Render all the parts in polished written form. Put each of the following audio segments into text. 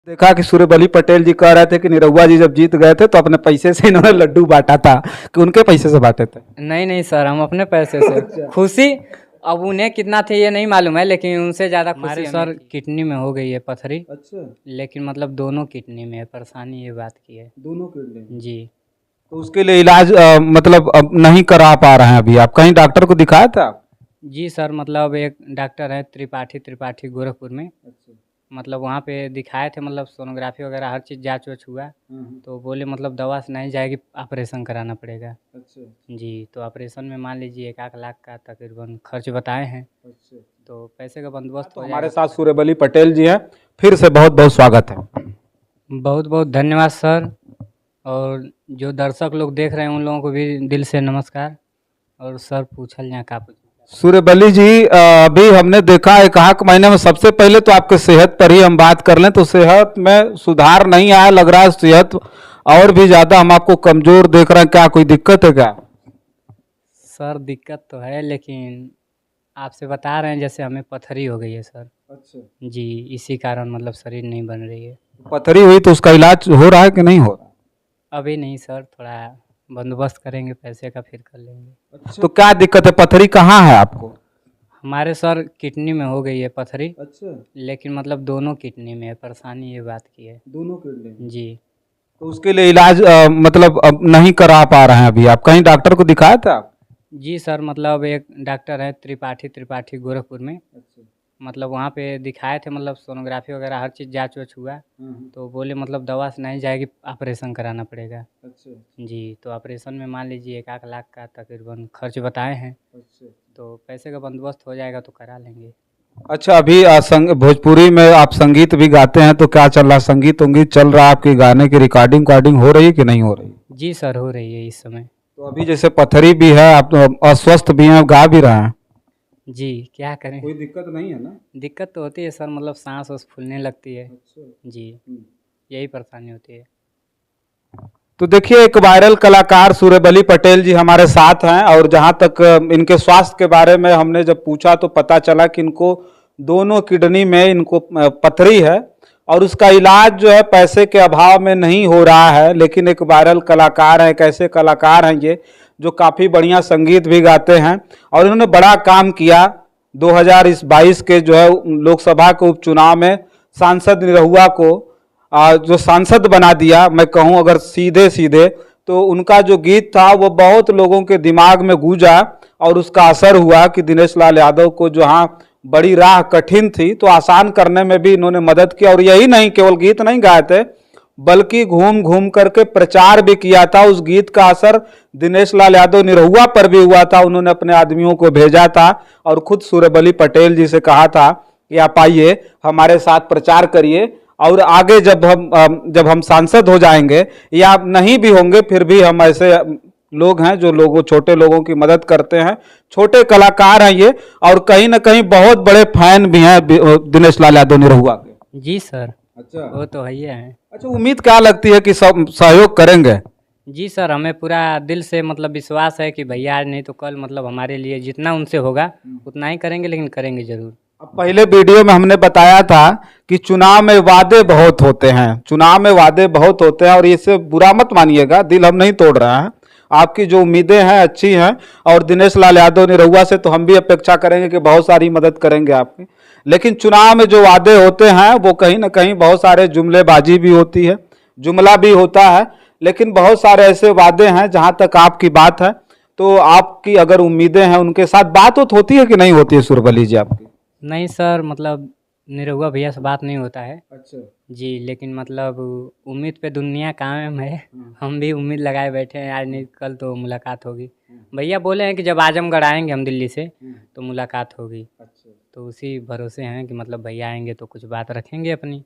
देखा कि सूर्यबली पटेल जी कह रहे थे कि निरहुआ जी जब जीत गए थे तो अपने पैसे से इन्होंने लड्डू बांटा था, कि उनके पैसे से बांटे थे। नहीं नहीं सर, हम अपने पैसे से खुशी। अब उन्हें कितना थे ये नहीं मालूम है, लेकिन उनसे ज़्यादा खुशी हमारे सर किडनी में हो गई है पथरी। अच्छा, लेकिन मतलब दोनों किडनी में है, परेशानी ये बात की है। दोनों किडनी। जी तो उसके लिए इलाज मतलब अब नहीं करा पा रहे हैं अभी आप? कहीं डॉक्टर को दिखाया था आप? जी सर, मतलब एक डॉक्टर है त्रिपाठी गोरखपुर में। अच्छा। मतलब वहाँ पे दिखाए थे, मतलब सोनोग्राफी वगैरह हर चीज़ जाँच वाच हुआ। तो बोले मतलब दवा से नहीं जाएगी, ऑपरेशन कराना पड़ेगा। अच्छा। जी, तो ऑपरेशन में मान लीजिए 1 लाख का तकरीबन खर्च बताए हैं। अच्छा। तो पैसे का बंदोबस्त तो हो हमारे जाएगा। साथ सूर्यबली पटेल जी हैं, फिर से बहुत बहुत स्वागत है। बहुत बहुत धन्यवाद सर। और जो दर्शक लोग देख रहे हैं उन लोगों को भी दिल से नमस्कार। और सर पूछल यहाँ का सूर्यबली जी, अभी हमने देखा एक आध महीने में, सबसे पहले तो आपके सेहत पर ही हम बात कर लें तो सेहत में सुधार नहीं आया, लग रहा है सेहत और भी ज्यादा हम आपको कमजोर देख रहे हैं। क्या कोई दिक्कत है क्या? सर दिक्कत तो है, लेकिन आपसे बता रहे हैं जैसे हमें पथरी हो गई है सर। अच्छा। जी, इसी कारण मतलब शरीर नहीं बन रही है। पथरी हुई तो उसका इलाज हो रहा है कि नहीं हो रहा? अभी नहीं सर, थोड़ा बंदोबस्त करेंगे पैसे का, फिर कर लेंगे। अच्छा। तो क्या दिक्कत है? पथरी कहाँ है आपको? हमारे सर किडनी में हो गई है पथरी। अच्छा, लेकिन मतलब दोनों किडनी में है, परेशानी ये बात की है। दोनों किडनी। जी तो उसके लिए इलाज मतलब अब नहीं करा पा रहे हैं अभी आप? कहीं डॉक्टर को दिखाया था आप? जी सर, मतलब एक डॉक्टर है त्रिपाठी गोरखपुर में। अच्छा। मतलब वहाँ पे दिखाए थे, मतलब सोनोग्राफी वगैरह हर चीज़ जाँच वाच हुआ। तो बोले मतलब दवा से नहीं जाएगी, ऑपरेशन कराना पड़ेगा। अच्छा। जी, तो ऑपरेशन में मान लीजिए 1 लाख का तकरीबन खर्च बताए हैं। अच्छा। तो पैसे का बंदोबस्त हो जाएगा तो करा लेंगे। अच्छा, अभी भोजपुरी में आप संगीत भी गाते हैं, तो क्या चल रहा? संगीत उंगीत चल रहा है? आपके गाने की रिकॉर्डिंग हो रही है कि नहीं हो रही? जी सर, हो रही है इस समय। तो अभी जैसे पथरी भी है, आप तो अस्वस्थ भी हैं, गा भी रहे हैं, जी, क्या करें। कोई दिक्कत नहीं है ना? दिक्कत तो होती है सर, मतलब सांस वास फूलने लगती है। अच्छा। जी, यही परेशानी होती है। तो देखिए, एक वायरल कलाकार सूर्यबली पटेल जी हमारे साथ हैं, और जहां तक इनके स्वास्थ्य के बारे में हमने जब पूछा तो पता चला कि इनको दोनों किडनी में इनको पथरी है, और उसका इलाज जो है पैसे के अभाव में नहीं हो रहा है। लेकिन एक वायरल कलाकार है, एक ऐसे कलाकार हैं ये जो काफ़ी बढ़िया संगीत भी गाते हैं, और इन्होंने बड़ा काम किया। 2022 के जो है लोकसभा के उपचुनाव में सांसद निरहुआ को जो सांसद बना दिया। मैं कहूं अगर सीधे सीधे तो उनका जो गीत था वो बहुत लोगों के दिमाग में गूंजा, और उसका असर हुआ कि दिनेश लाल यादव को जहां बड़ी राह कठिन थी तो आसान करने में भी इन्होंने मदद की। और यही नहीं, केवल गीत नहीं गाए थे, बल्कि घूम घूम करके प्रचार भी किया था। उस गीत का असर दिनेश लाल यादव निरहुआ पर भी हुआ था। उन्होंने अपने आदमियों को भेजा था और खुद सूर्यबली पटेल जी से कहा था कि आप आइए हमारे साथ प्रचार करिए, और आगे जब हम सांसद हो जाएंगे या नहीं भी होंगे, फिर भी हम ऐसे लोग हैं जो छोटे लोगों की मदद करते हैं। छोटे कलाकार हैं ये, और कहीं ना कहीं बहुत बड़े फैन भी हैं दिनेश लाल यादव निरहुआ के। जी सर। अच्छा, वो तो है ही है। अच्छा, उम्मीद क्या लगती है कि सब सहयोग करेंगे? जी सर, हमें पूरा दिल से मतलब विश्वास है कि भैया आज नहीं तो कल मतलब हमारे लिए जितना उनसे होगा उतना ही करेंगे, लेकिन करेंगे जरूर। अब पहले वीडियो में हमने बताया था कि चुनाव में वादे बहुत होते हैं, चुनाव में वादे बहुत होते हैं, और इससे बुरा मत मानिएगा, दिल हम नहीं तोड़ रहे हैं। आपकी जो उम्मीदें हैं अच्छी हैं, और दिनेश लाल यादव निरहुआ से तो हम भी अपेक्षा करेंगे कि बहुत सारी मदद करेंगे आपकी। लेकिन चुनाव में जो वादे होते हैं वो कहीं ना कहीं बहुत सारे जुमलेबाजी भी होती है, जुमला भी होता है। लेकिन बहुत सारे ऐसे वादे हैं, जहां तक आपकी बात है तो आपकी अगर उम्मीदें हैं, उनके साथ बात होती है कि नहीं होती है सूर्यबली जी आपकी? नहीं सर, मतलब निरहुआ भैया से बात नहीं होता है। अच्छा। जी, लेकिन मतलब उम्मीद पे दुनिया कायम है। हम भी उम्मीद लगाए बैठे हैं, आज नहीं कल तो मुलाकात होगी। भैया बोले हैं कि जब आजमगढ़ आएंगे हम दिल्ली से तो मुलाकात होगी। अच्छा। तो उसी भरोसे हैं कि मतलब भैया आएंगे तो कुछ बात रखेंगे अपनी।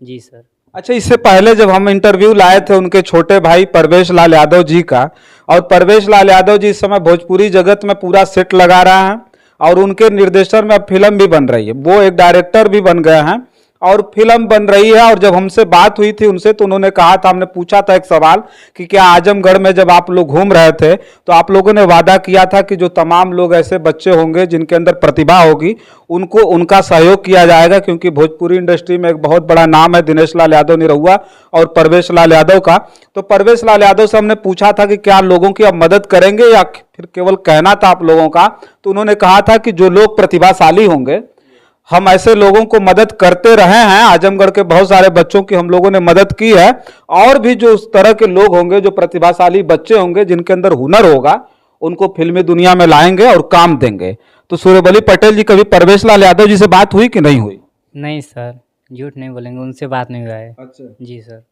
जी सर। अच्छा, इससे पहले जब हम इंटरव्यू लाए थे उनके छोटे भाई परवेश लाल यादव जी का, और परवेश लाल यादव जी इस समय भोजपुरी जगत में पूरा सेट लगा रहा है, और उनके निर्देशन में अब फिल्म भी बन रही है, वो एक डायरेक्टर भी बन गए हैं। और फिल्म बन रही है। और जब हमसे बात हुई थी उनसे तो उन्होंने कहा था, हमने पूछा था एक सवाल कि क्या आजमगढ़ में जब आप लोग घूम रहे थे तो आप लोगों ने वादा किया था कि जो तमाम लोग ऐसे बच्चे होंगे जिनके अंदर प्रतिभा होगी उनको उनका सहयोग किया जाएगा, क्योंकि भोजपुरी इंडस्ट्री में एक बहुत बड़ा नाम है दिनेश लाल यादव निरहुआ और परवेश लाल यादव का। तो परवेश लाल यादव से हमने पूछा था कि क्या लोगों की आप मदद करेंगे या फिर केवल कहना था आप लोगों का। तो उन्होंने कहा था कि जो लोग प्रतिभाशाली होंगे, हम ऐसे लोगों को मदद करते रहे हैं, आजमगढ़ के बहुत सारे बच्चों की हम लोगों ने मदद की है, और भी जो उस तरह के लोग होंगे जो प्रतिभाशाली बच्चे होंगे जिनके अंदर हुनर होगा उनको फिल्मी दुनिया में लाएंगे और काम देंगे। तो सूर्यबली पटेल जी, कभी परवेश लाल यादव जी से बात हुई कि नहीं हुई? नहीं सर, झूठ नहीं बोलेंगे, उनसे बात नहीं हुआ है। अच्छा जी सर।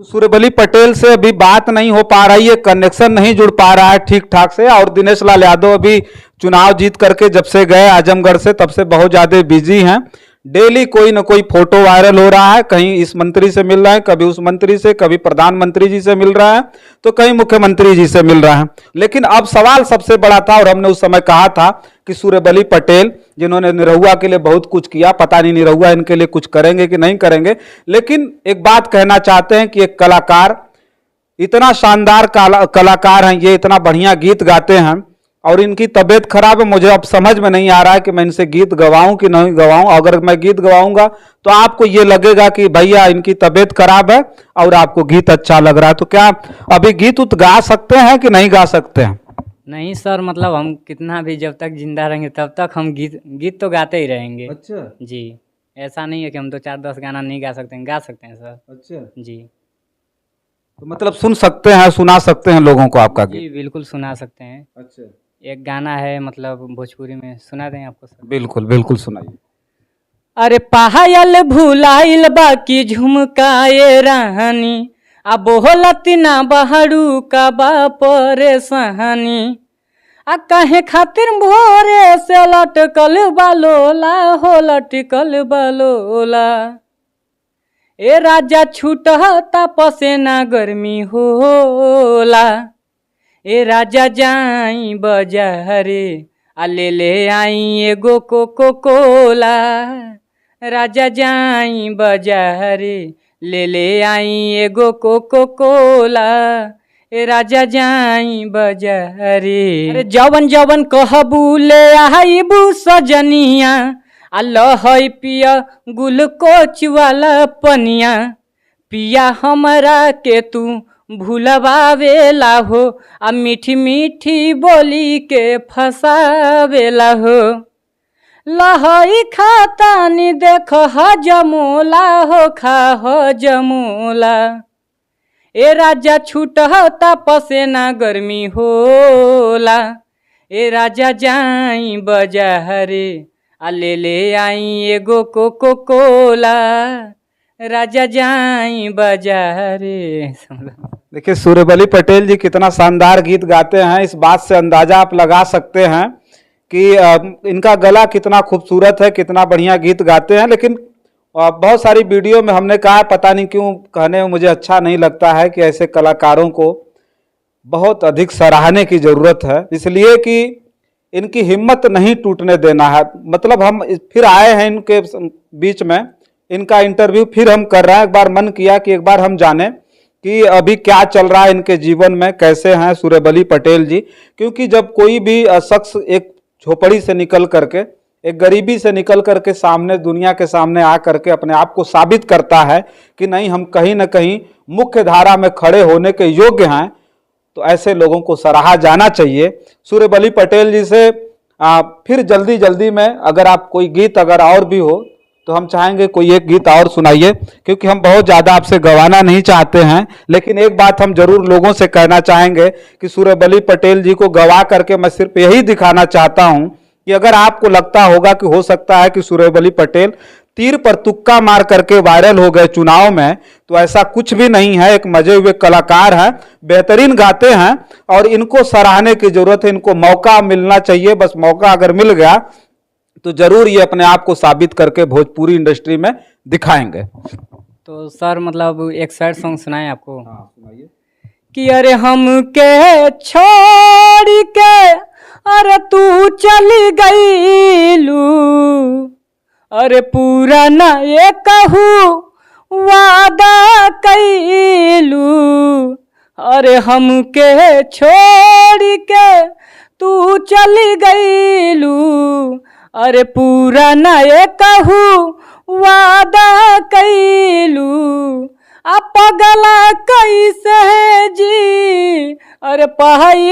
तो सूर्यबली पटेल से अभी बात नहीं हो पा रही है, कनेक्शन नहीं जुड़ पा रहा है ठीक ठाक से। और दिनेश लाल यादव अभी चुनाव जीत करके जब से गए आजमगढ़ से तब से बहुत ज्यादा बिजी हैं। डेली कोई ना कोई फोटो वायरल हो रहा है, कहीं इस मंत्री से मिल रहा है, कभी उस मंत्री से, कभी प्रधानमंत्री जी से मिल रहा है, तो कहीं मुख्यमंत्री जी से मिल रहा है। लेकिन अब सवाल सबसे बड़ा था, और हमने उस समय कहा था कि सूर्यबली पटेल जिन्होंने निरहुआ के लिए बहुत कुछ किया, पता नहीं निरहुआ इनके लिए कुछ करेंगे कि नहीं करेंगे। लेकिन एक बात कहना चाहते हैं कि एक कलाकार, इतना शानदार कलाकार हैं ये, इतना बढ़िया गीत गाते हैं, और इनकी तबीयत खराब है। मुझे अब समझ में नहीं आ रहा है कि मैं इनसे गीत गवाऊं कि नहीं गवाऊं। अगर मैं गीत गवाऊंगा तो आपको ये लगेगा कि भैया इनकी तबीयत खराब है और आपको गीत अच्छा लग रहा है। तो क्या अभी गीत उत गा सकते हैं कि नहीं गा सकते हैं? नहीं सर, मतलब हम कितना भी जब तक जिंदा रहेंगे तब तक हम गीत तो गाते ही रहेंगे। अच्छा जी, ऐसा नहीं है कि हम 2 4 10 गाना नहीं गा सकते हैं, गा सकते हैं सर। अच्छा, जी तो मतलब सुन सकते हैं, सुना सकते हैं लोगों को आपका जी, गीत? बिल्कुल सुना सकते हैं। अच्छा, एक गाना है मतलब भोजपुरी में, सुना दें आपको सर? बिल्कुल बिल्कुल सुनाइए। अरे पायल भुलाइल बाकी झुमकाए रानी, आ बोलत ना बहरू का बा परेशानी, आ कहे खातिर भोरे से लटकल बालोला हो लटकल बालोला। ए राजा छूटता पसेना गर्मी होला, ए राजा जाई बजारे आ ले आई एगो कोको कोला। राजा जाई बजारे ले आई एगो कोको कोला, ए राजा जाई बजारे। अरे जवन जवन कहबू ले आईबू सजनिया, अल्लाह पिया गुलकोच वाला पनिया, पिया हमरा के तू भूलवावेला हो, आ मीठी मीठी बोली के फसावेला हो। लहई खातानी देख हजमोला हो, खा हजमोला। ए राजा छूटता पसेना गर्मी होला, ए राजा जाई बजारे आ ले आई एगो कोको कोला। राजा जाई बजारे। देखिए सूर्यबली पटेल जी कितना शानदार गीत गाते हैं, इस बात से अंदाजा आप लगा सकते हैं कि इनका गला कितना खूबसूरत है, कितना बढ़िया गीत गाते हैं। लेकिन बहुत सारी वीडियो में हमने कहा, पता नहीं क्यों कहने में मुझे अच्छा नहीं लगता है कि ऐसे कलाकारों को बहुत अधिक सराहने की ज़रूरत है, इसलिए कि इनकी हिम्मत नहीं टूटने देना है। मतलब हम फिर आए हैं इनके बीच में, इनका इंटरव्यू फिर हम कर रहे हैं। एक बार मन किया कि एक बार हम जानें कि अभी क्या चल रहा है इनके जीवन में, कैसे हैं सूर्यबली पटेल जी। क्योंकि जब कोई भी शख्स एक झोपड़ी से निकल करके, एक गरीबी से निकल करके सामने, दुनिया के सामने आ करके अपने आप को साबित करता है कि नहीं हम कहीं ना कहीं मुख्य धारा में खड़े होने के योग्य हैं, तो ऐसे लोगों को सराहा जाना चाहिए। सूर्यबली पटेल जी से फिर जल्दी जल्दी में अगर आप कोई गीत अगर और भी हो तो हम चाहेंगे कोई एक गीत और सुनाइए, क्योंकि हम बहुत ज़्यादा आपसे गवाना नहीं चाहते हैं। लेकिन एक बात हम जरूर लोगों से कहना चाहेंगे कि सूर्यबली पटेल जी को गवा करके मैं सिर्फ यही दिखाना चाहता हूं कि अगर आपको लगता होगा कि हो सकता है कि सूर्यबली पटेल तीर पर तुक्का मार करके वायरल हो गए चुनाव में, तो ऐसा कुछ भी नहीं है। एक मजे हुए कलाकार हैं, बेहतरीन गाते हैं और इनको सराहने की जरूरत है, इनको मौका मिलना चाहिए। बस मौका अगर मिल गया तो जरूर ये अपने आप को साबित करके भोजपुरी इंडस्ट्री में दिखाएंगे। तो सर मतलब एक सैड सॉन्ग सुनाएं आपको? हाँ सुनाइए। कि अरे हम के छोड़ के अरे तू चली गईलू, अरे पूरा ना ये कहू वादा कैलू, अरे हमके छोड़ के तू चली गईलू। अरे पूरा ना ये कहू वादा कैलू, आ पगला कैसे जी अरे पाई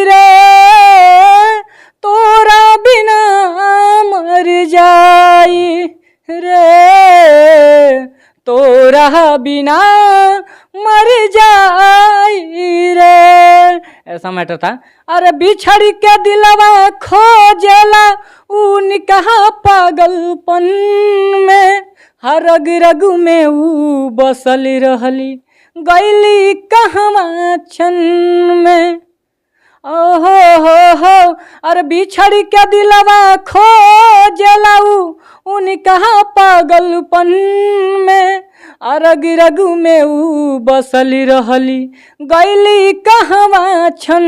रे, तोरा बिना मर जाई रे, तोरा बिना मर जाई रे, ऐसा मैटर था। अरे बिछड़ के दिलवा खोजला उनका पागलपन में, हर रग रग में ऊ बसल रहली गईली कहवा क्षण में। ओहो हो अरे बिछड़ के दिलवा खोजला उनका पागलपन में, रग रग में ऊ बसल रहली गईली कहवा क्षण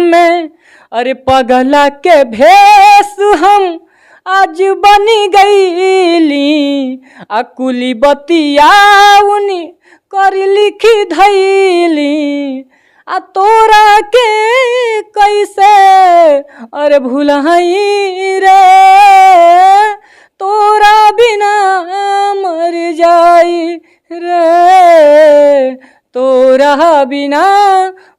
में। अरे पगला के भेष हम आज बनी गईली, अकुली बतिया उनी कर लिखी धैली, आ तोरा के कैसे अरे भुलाई रे, तोरा बिना मर जाई रे, तोरा बिना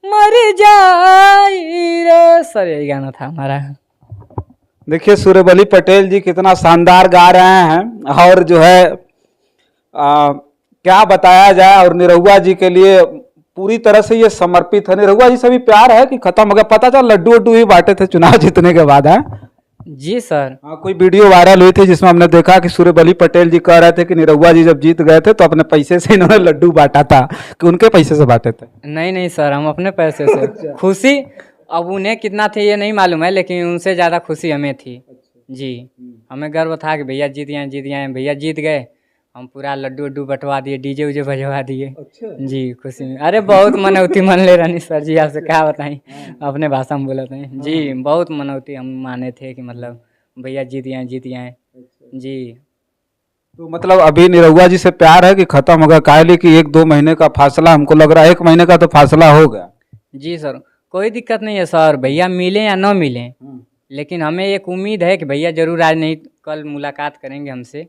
मर जाई रे। सर यही गाना था हमारा। देखिए सूर्यबली पटेल जी कितना शानदार गा रहे हैं, और जो है क्या बताया जाए। और निरहुआ जी के लिए पूरी तरह से ये समर्पित है। निरहुआ जी से भी प्यार है कि खत्म हो गया? पता चला लड्डू वड्डू ही बांटे थे चुनाव जीतने के बाद है। जी सर। हाँ, कोई वीडियो वायरल हुई थी जिसमें हमने देखा कि सूर्यबली पटेल जी कह रहे थे कि निरहुआ जी जब जीत गए थे तो अपने पैसे से इन्होंने लड्डू बांटा था, कि उनके पैसे से बांटे थे? नहीं नहीं सर, हम अपने पैसे से खुशी, अब उन्हें कितना थे ये नहीं मालूम है, लेकिन उनसे ज़्यादा खुशी हमें थी। जी, हमें गर्व था कि भैया जीत गए, भैया जीत गए, हम पूरा लड्डू वड्डू बंटवा दिए, डीजे उजे बजवा दिए। जी खुशी में। अरे बहुत मनौती मन ले रही सर जी, आपसे क्या बताएं, अपने भाषा में बोला था जी। बहुत मनौती हम माने थे कि मतलब भैया जीत गए। जी। तो मतलब अभी निरहुआ जी से प्यार है कि खत्म होगा? काहे कि 1-2 महीने का फासला, हमको लग रहा है 1 महीने का तो फासला हो गया। जी सर, कोई दिक्कत नहीं है सर, भैया मिले या न मिले, लेकिन हमें एक उम्मीद है कि भैया जरूर आज नहीं कल मुलाकात करेंगे हमसे।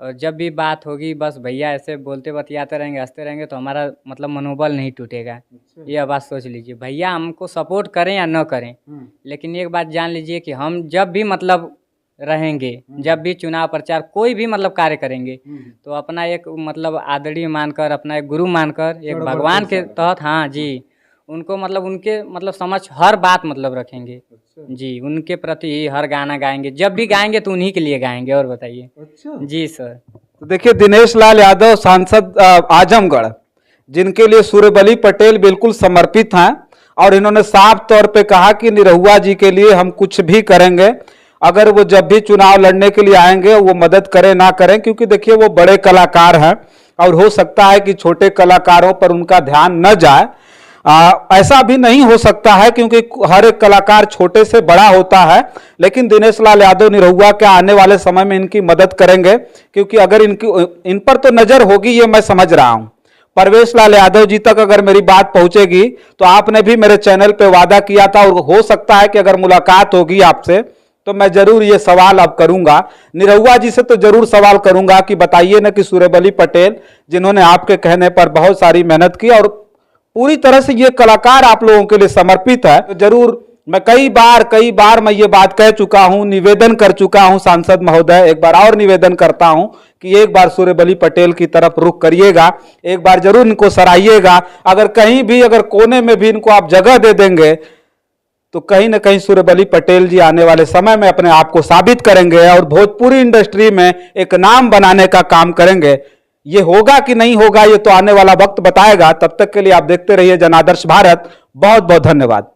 और जब भी बात होगी बस भैया ऐसे बोलते बतियाते रहेंगे, हंसते रहेंगे, तो हमारा मतलब मनोबल नहीं टूटेगा। ये बात सोच लीजिए, भैया हमको सपोर्ट करें या न करें, लेकिन एक बात जान लीजिए कि हम जब भी मतलब रहेंगे, जब भी चुनाव प्रचार कोई भी मतलब कार्य करेंगे, तो अपना एक मतलब आदरणीय मानकर, अपना एक गुरु मानकर, एक भगवान के तहत, हाँ जी, उनको मतलब उनके मतलब समझ हर बात मतलब रखेंगे। जी, उनके प्रति हर गाना गाएंगे, जब भी गाएंगे तो उन्हीं के लिए गाएंगे। और बताइए। जी सर। तो देखिए दिनेश लाल यादव सांसद आजमगढ़, जिनके लिए सूर्यबली पटेल बिल्कुल समर्पित हैं, और इन्होंने साफ तौर पे कहा कि निरहुआ जी के लिए हम कुछ भी करेंगे, अगर वो जब भी चुनाव लड़ने के लिए आएंगे वो मदद करें ना करें, क्योंकि देखिए वो बड़े कलाकार हैं और हो सकता है कि छोटे कलाकारों पर उनका ध्यान न जाए। ऐसा भी नहीं हो सकता है क्योंकि हर एक कलाकार छोटे से बड़ा होता है, लेकिन दिनेश लाल यादव निरहुआ के आने वाले समय में इनकी मदद करेंगे, क्योंकि अगर इन पर तो नजर होगी, ये मैं समझ रहा हूं। परवेश लाल यादव जी तक अगर मेरी बात पहुंचेगी तो आपने भी मेरे चैनल पे वादा किया था, और हो सकता है कि अगर मुलाकात होगी आपसे तो मैं जरूर ये सवाल अब करूंगा, निरहुआ जी से तो जरूर सवाल करूंगा कि बताइए ना कि सूर्यबली पटेल, जिन्होंने आपके कहने पर बहुत सारी मेहनत की और पूरी तरह से ये कलाकार आप लोगों के लिए समर्पित है, तो जरूर मैं कई बार मैं ये बात कह चुका हूं, निवेदन कर चुका हूं सांसद महोदय, एक बार और निवेदन करता हूं कि एक बार सूर्यबली पटेल की तरफ रुख करिएगा, एक बार जरूर इनको सराहिएगा। अगर कहीं भी, अगर कोने में भी इनको आप जगह दे देंगे तो कहीं ना कहीं सूर्यबली पटेल जी आने वाले समय में अपने आप को साबित करेंगे और भोजपुरी इंडस्ट्री में एक नाम बनाने का काम करेंगे। ये होगा कि नहीं होगा ये तो आने वाला वक्त बताएगा। तब तक के लिए आप देखते रहिए जनादर्श भारत। बहुत बहुत धन्यवाद।